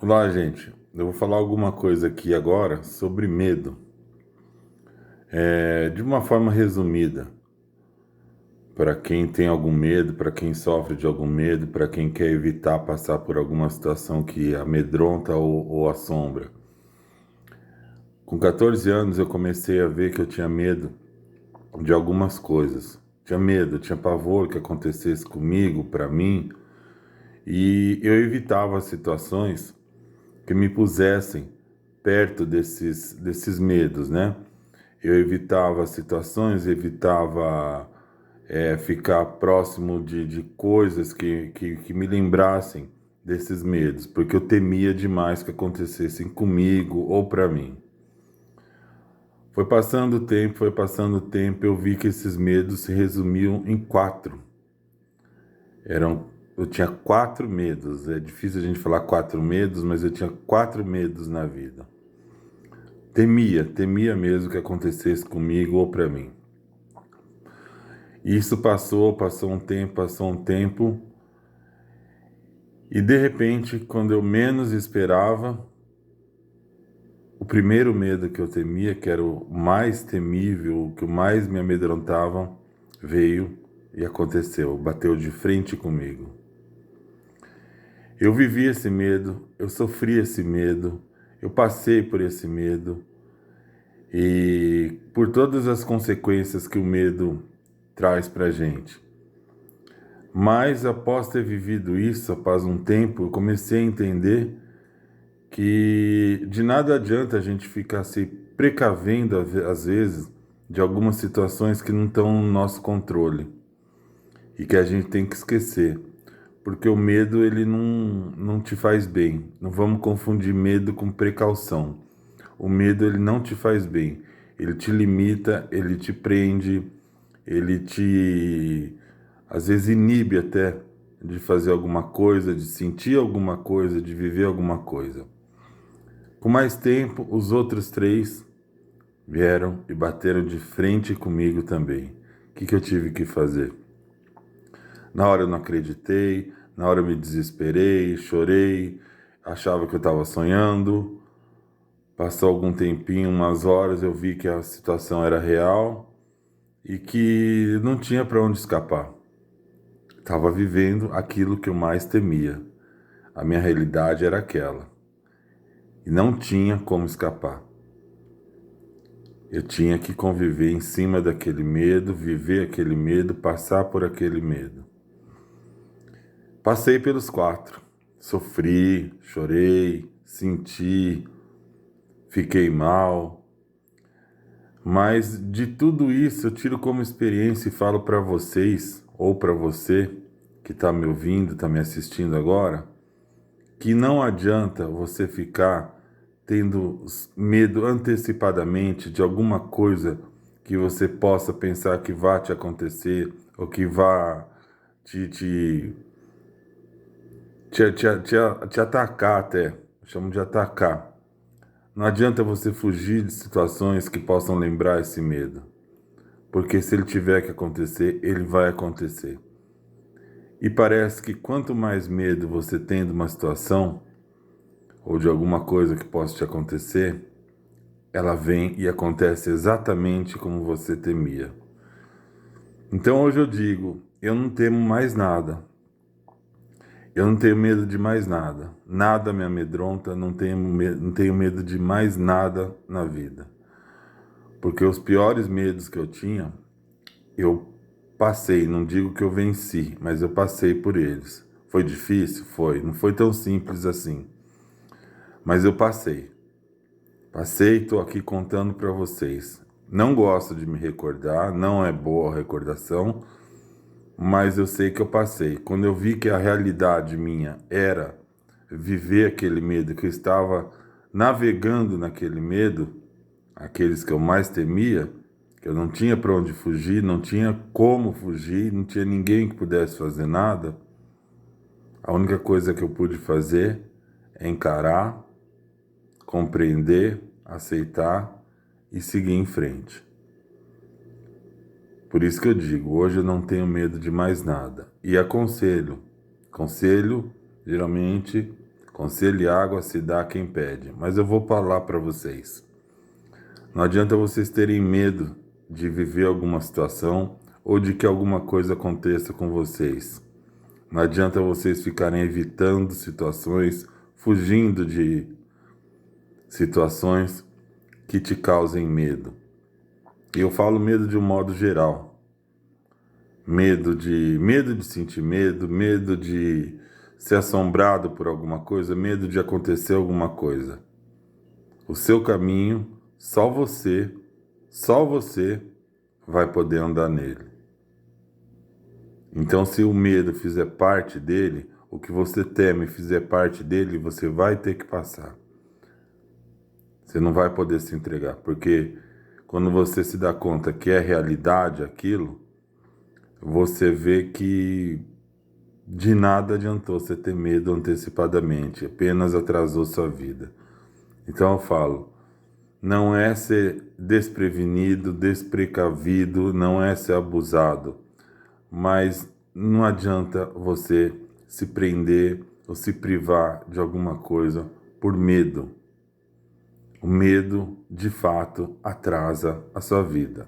Olá, gente. Eu vou falar alguma coisa aqui agora sobre medo, de uma forma resumida, para quem tem algum medo, para quem sofre de algum medo, para quem quer evitar passar por alguma situação que amedronta ou assombra. Com 14 anos eu comecei a ver que eu tinha medo de algumas coisas. Tinha medo, tinha pavor que acontecesse comigo, para mim, e eu evitava situações que me pusessem perto desses medos, né? Eu evitava situações, evitava ficar próximo de coisas que me lembrassem desses medos, porque eu temia demais que acontecessem comigo ou para mim. Foi passando o tempo, eu vi que esses medos se resumiam em quatro. Eu tinha quatro medos. É difícil a gente falar quatro medos, mas eu tinha quatro medos na vida. Temia mesmo que acontecesse comigo ou para mim. E isso passou um tempo, e de repente, quando eu menos esperava, o primeiro medo que eu temia, que era o mais temível, o que mais me amedrontava, veio e aconteceu, bateu de frente comigo. Eu vivi esse medo, eu sofri esse medo, eu passei por esse medo, e por todas as consequências que o medo traz pra gente. Mas após ter vivido isso, após um tempo, eu comecei a entender que de nada adianta a gente ficar se precavendo, às vezes, de algumas situações que não estão no nosso controle e que a gente tem que esquecer, porque o medo ele não te faz bem. Não vamos confundir medo com precaução. O medo ele não te faz bem, ele te limita, ele te prende, ele te às vezes inibe até de fazer alguma coisa, de sentir alguma coisa, de viver alguma coisa. Com mais tempo, os outros três vieram e bateram de frente comigo também. O que eu tive que fazer? Na hora eu não acreditei, na hora eu me desesperei, chorei, achava que eu estava sonhando. Passou algum tempinho, umas horas, eu vi que a situação era real e que não tinha para onde escapar. Estava vivendo aquilo que eu mais temia. A minha realidade era aquela. E não tinha como escapar. Eu tinha que conviver em cima daquele medo, viver aquele medo, passar por aquele medo. Passei pelos quatro. Sofri, chorei, senti, fiquei mal. Mas de tudo isso eu tiro como experiência e falo para vocês, ou para você que está me ouvindo, está me assistindo agora, que não adianta você ficar tendo medo antecipadamente de alguma coisa que você possa pensar que vá te acontecer ou que vá te, te, te atacar até. Eu chamo de atacar. Não adianta você fugir de situações que possam lembrar esse medo, porque se ele tiver que acontecer, ele vai acontecer. E parece que quanto mais medo você tem de uma situação, ou de alguma coisa que possa te acontecer, ela vem e acontece exatamente como você temia. Então hoje eu digo, eu não temo mais nada. Eu não tenho medo de mais nada. Nada me amedronta, não tenho medo de mais nada na vida. Porque os piores medos que eu tinha, eu passei, não digo que eu venci, mas eu passei por eles. Foi difícil? Foi. Não foi tão simples assim. Mas eu passei. Passei e estou aqui contando para vocês. Não gosto de me recordar, não é boa a recordação, mas eu sei que eu passei. Quando eu vi que a realidade minha era viver aquele medo, que eu estava navegando naquele medo, aqueles que eu mais temia, que eu não tinha para onde fugir, não tinha como fugir, não tinha ninguém que pudesse fazer nada, a única coisa que eu pude fazer é encarar, compreender, aceitar e seguir em frente. Por isso que eu digo, hoje eu não tenho medo de mais nada. E aconselho, geralmente, Com sede e água se dá a quem pede. Mas eu vou falar para vocês. Não adianta vocês terem medo de viver alguma situação ou de que alguma coisa aconteça com vocês. Não adianta vocês ficarem evitando situações, fugindo de situações que te causem medo. E eu falo medo de um modo geral. Medo de sentir medo, medo de ser assombrado por alguma coisa, medo de acontecer alguma coisa. O seu caminho, só você vai poder andar nele. Então, se o medo fizer parte dele, o que você teme fizer parte dele, você vai ter que passar. Você não vai poder se entregar, porque quando você se dá conta que é realidade aquilo, você vê que de nada adiantou você ter medo antecipadamente, apenas atrasou sua vida. Então eu falo, não é ser desprevenido, desprecavido, não é ser abusado, mas não adianta você se prender ou se privar de alguma coisa por medo. O medo, de fato, atrasa a sua vida.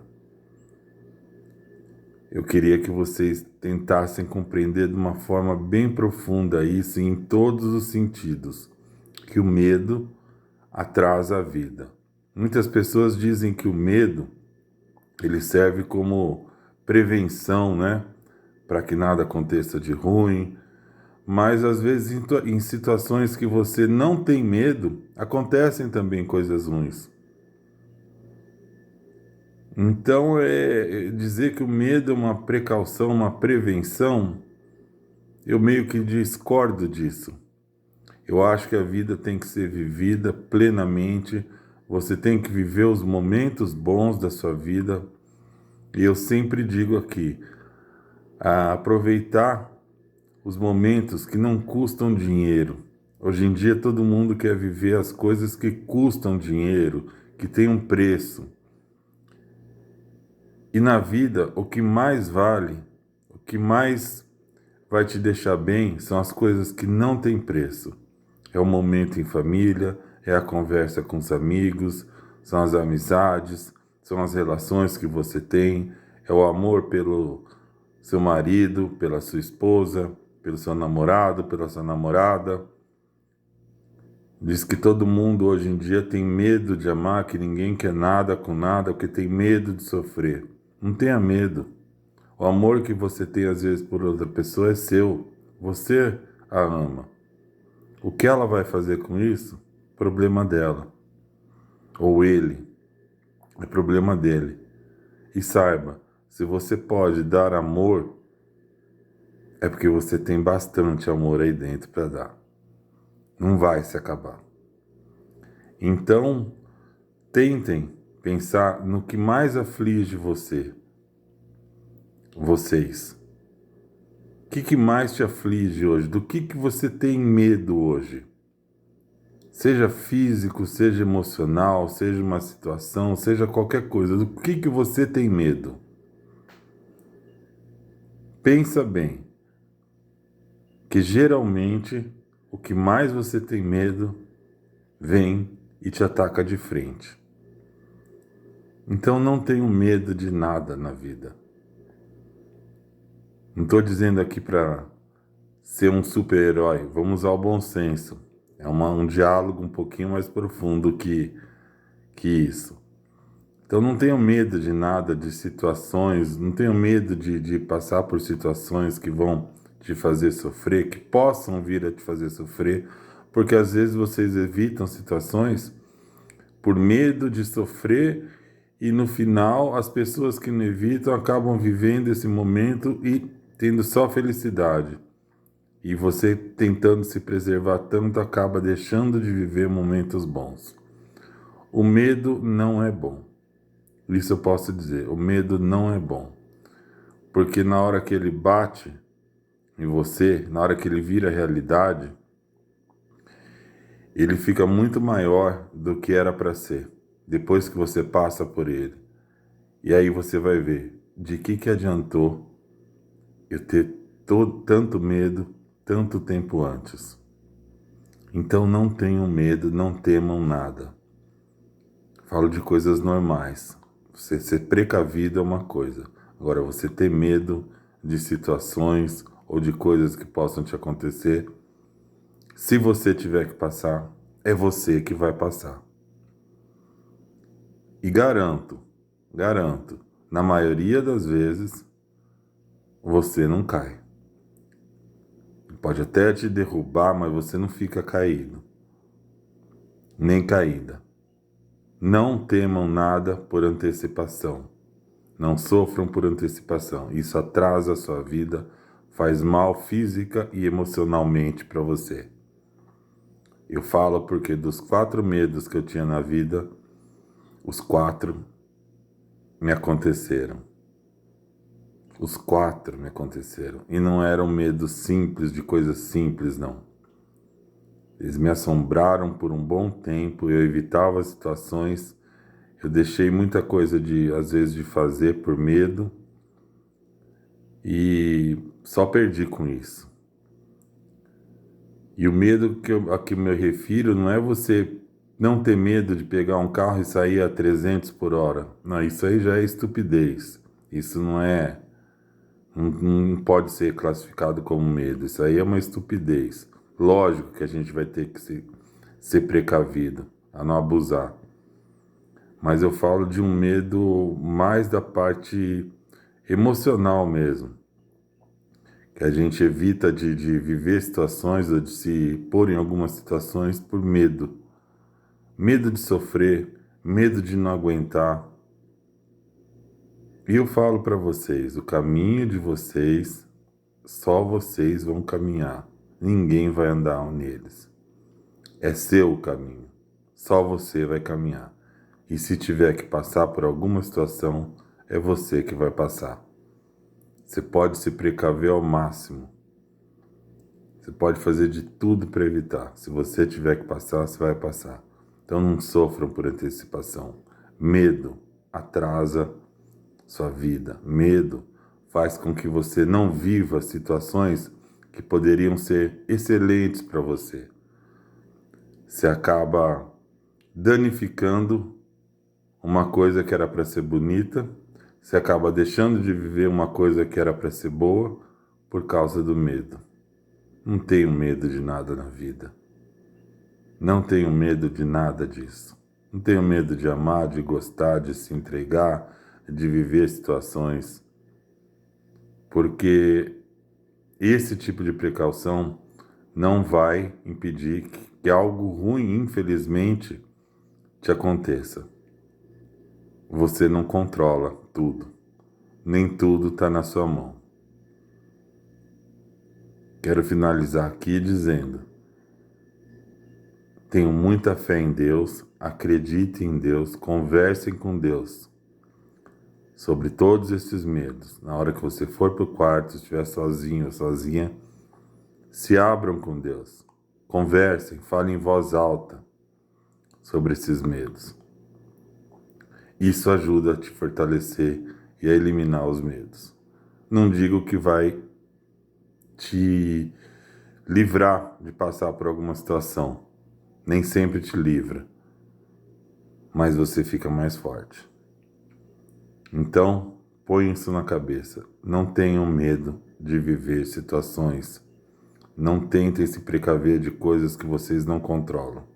Eu queria que vocês tentassem compreender de uma forma bem profunda isso em todos os sentidos, que o medo atrasa a vida. Muitas pessoas dizem que o medo ele serve como prevenção, né, para que nada aconteça de ruim, mas às vezes em situações que você não tem medo, acontecem também coisas ruins. Então, dizer que o medo é uma precaução, uma prevenção, eu meio que discordo disso. Eu acho que a vida tem que ser vivida plenamente, você tem que viver os momentos bons da sua vida. E eu sempre digo aqui, aproveitar os momentos que não custam dinheiro. Hoje em dia todo mundo quer viver as coisas que custam dinheiro, que têm um preço. E na vida, o que mais vale, o que mais vai te deixar bem são as coisas que não têm preço. É o momento em família, é a conversa com os amigos, são as amizades, são as relações que você tem, é o amor pelo seu marido, pela sua esposa, pelo seu namorado, pela sua namorada. Diz que todo mundo hoje em dia tem medo de amar, que ninguém quer nada com nada, porque tem medo de sofrer. Não tenha medo. O amor que você tem às vezes por outra pessoa é seu. Você a ama. O que ela vai fazer com isso? Problema dela. Ou ele. É problema dele. E saiba, se você pode dar amor, é porque você tem bastante amor aí dentro para dar. Não vai se acabar. Então, tentem pensar no que mais aflige vocês. O que mais te aflige hoje? Do que você tem medo hoje? Seja físico, seja emocional, seja uma situação, seja qualquer coisa. Do que você tem medo? Pensa bem, que geralmente o que mais você tem medo vem e te ataca de frente. Então não tenha medo de nada na vida. Não estou dizendo aqui para ser um super-herói, vamos usar o bom senso. É um diálogo um pouquinho mais profundo que isso. Então não tenham medo de nada, de situações, não tenham medo de passar por situações que vão te fazer sofrer, que possam vir a te fazer sofrer, porque às vezes vocês evitam situações por medo de sofrer e no final as pessoas que não evitam acabam vivendo esse momento e tendo só felicidade. E você tentando se preservar tanto acaba deixando de viver momentos bons. O medo não é bom. Isso eu posso dizer, o medo não é bom. Porque na hora que ele bate em você, na hora que ele vira realidade, ele fica muito maior do que era para ser, depois que você passa por ele. E aí você vai ver, de que adiantou eu ter tanto medo, tanto tempo antes? Então não tenham medo, não temam nada. Falo de coisas normais. Você ser precavido é uma coisa. Agora, você ter medo de situações ou de coisas que possam te acontecer, se você tiver que passar, é você que vai passar. E garanto, na maioria das vezes, você não cai. Pode até te derrubar, mas você não fica caído, nem caída. Não temam nada por antecipação. Não sofram por antecipação. Isso atrasa a sua vida, faz mal física e emocionalmente para você. Eu falo porque dos 4 medos que eu tinha na vida, os 4 me aconteceram. Os 4 me aconteceram. E não eram medos simples, de coisas simples, não. Eles me assombraram por um bom tempo, eu evitava situações, eu deixei muita coisa às vezes, de fazer por medo e só perdi com isso. E o medo a que eu me refiro não é você não ter medo de pegar um carro e sair a 300 por hora. Não, isso aí já é estupidez. Isso não pode ser classificado como medo. Isso aí é uma estupidez. Lógico que a gente vai ter que ser precavido, a não abusar. Mas eu falo de um medo mais da parte emocional mesmo. Que a gente evita de viver situações ou de se pôr em algumas situações por medo. Medo de sofrer, medo de não aguentar. E eu falo para vocês, o caminho de vocês, só vocês vão caminhar. Ninguém vai andar neles. É seu o caminho. Só você vai caminhar. E se tiver que passar por alguma situação, é você que vai passar. Você pode se precaver ao máximo. Você pode fazer de tudo para evitar. Se você tiver que passar, você vai passar. Então não sofram por antecipação. Medo atrasa sua vida. Medo faz com que você não viva situações que poderiam ser excelentes para você. Você acaba danificando uma coisa que era para ser bonita, você acaba deixando de viver uma coisa que era para ser boa por causa do medo. Não tenho medo de nada na vida. Não tenho medo de nada disso. Não tenho medo de amar, de gostar, de se entregar, de viver situações. Porque esse tipo de precaução não vai impedir que algo ruim, infelizmente, te aconteça. Você não controla tudo. Nem tudo está na sua mão. Quero finalizar aqui dizendo: tenham muita fé em Deus, acreditem em Deus, conversem com Deus sobre todos esses medos. Na hora que você for para o quarto, estiver sozinho ou sozinha, se abram com Deus. Conversem, falem em voz alta sobre esses medos. Isso ajuda a te fortalecer e a eliminar os medos. Não digo que vai te livrar de passar por alguma situação. Nem sempre te livra, mas você fica mais forte. Então, põe isso na cabeça. Não tenham medo de viver situações. Não tentem se precaver de coisas que vocês não controlam.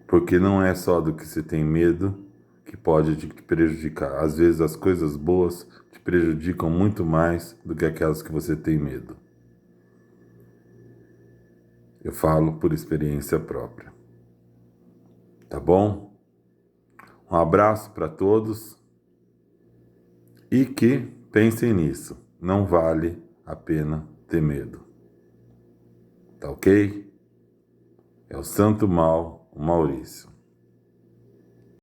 Porque não é só do que você tem medo que pode te prejudicar. Às vezes as coisas boas te prejudicam muito mais do que aquelas que você tem medo. Eu falo por experiência própria. Tá bom? Um abraço para todos e que pensem nisso. Não vale a pena ter medo. Tá ok? É o Santo Mal, o Maurício.